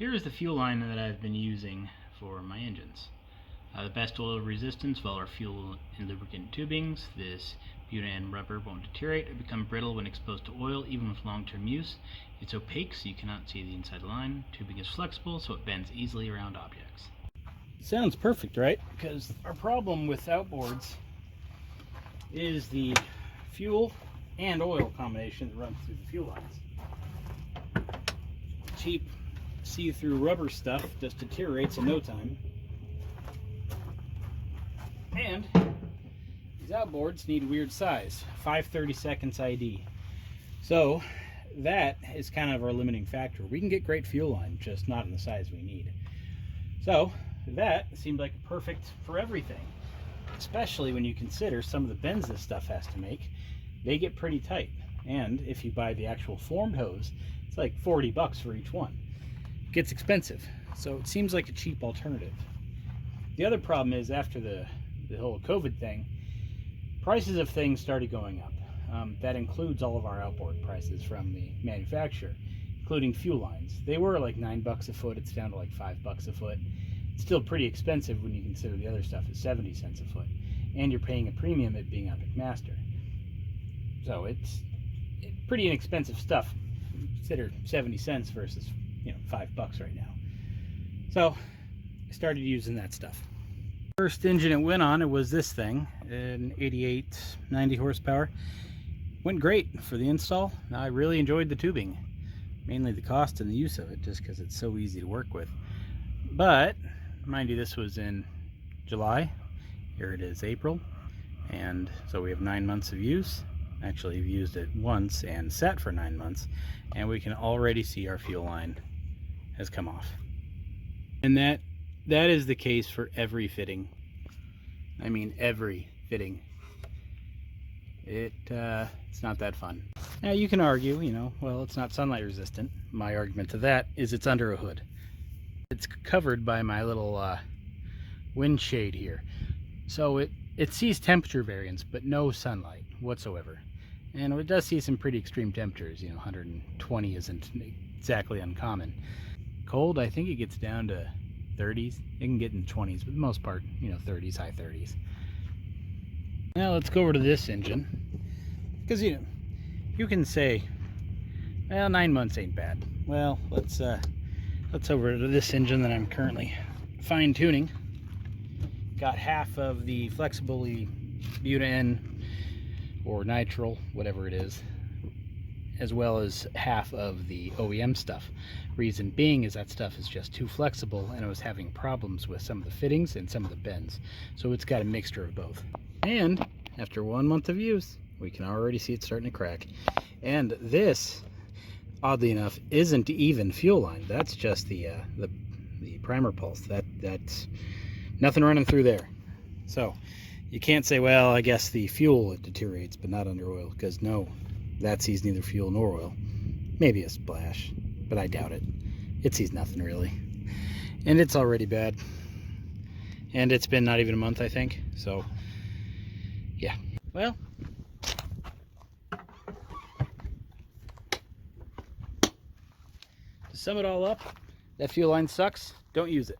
Here is the fuel line that I've been using for my engines. The best oil resistance of all our fuel and lubricant tubings. This Buna-N rubber won't deteriorate or become brittle when exposed to oil, even with long-term use. It's opaque, so you cannot see the inside line. Tubing is flexible, so it bends easily around objects. Sounds perfect, right? Because our problem with outboards is the fuel and oil combination that runs through the fuel lines. Cheap see-through rubber stuff just deteriorates in no time. And these outboards need weird size, 5/32 ID. So that is kind of our limiting factor. We can get great fuel line, just not in the size we need. So that seemed like perfect for everything, especially when you consider some of the bends this stuff has to make. They get pretty tight, and if you buy the actual formed hose, it's like 40 bucks for each one. It gets expensive, so it seems like a cheap alternative. The other problem is, after the whole COVID thing, prices of things started going up. That includes all of our outboard prices from the manufacturer, including fuel lines. They were like 9 bucks a foot. It's down to like 5 bucks a foot. It's still pretty expensive when you consider the other stuff is 70 cents a foot, and you're paying a premium at being Epic Master. So it's pretty inexpensive stuff. Consider 70 cents versus 5 bucks right now. So I started using that stuff. First engine it went on, it was this thing, an 88, 90 horsepower. Went great for the install. I really enjoyed the tubing, mainly the cost and the use of it, just because it's so easy to work with. But mind you, this was in July. Here it is April, and so we have 9 months of use. Actually, we've used it once and sat for 9 months, and we can already see our fuel line has come off. And that is the case for every fitting. I mean, every fitting. It's not that fun. Now you can argue, well, it's not sunlight resistant. My argument to that is it's under a hood. It's covered by my little wind shade here, so it sees temperature variance but no sunlight whatsoever. And it does see some pretty extreme temperatures. 120 isn't exactly uncommon. Cold, I think it gets down to 30s. It can get in 20s, but for the most part, 30s, high 30s. Now let's go over to this engine, because you can say, well, 9 months ain't bad. Well, let's over to this engine that I'm currently fine-tuning. Got half of the flexibly Buna-N or Nitrile, whatever it is, as well as half of the OEM stuff. Reason being is that stuff is just too flexible, and it was having problems with some of the fittings and some of the bends. So it's got a mixture of both. And after 1 month of use, we can already see it starting to crack. And this, oddly enough, isn't even fuel line. That's just the primer pulse. That's nothing running through there. So you can't say, well, I guess the fuel it deteriorates, but not under oil, because no, that sees neither fuel nor oil. Maybe a splash, but I doubt it. It sees nothing really. And it's already bad. And it's been not even a month, I think. So yeah. Well, to sum it all up, that fuel line sucks. Don't use it.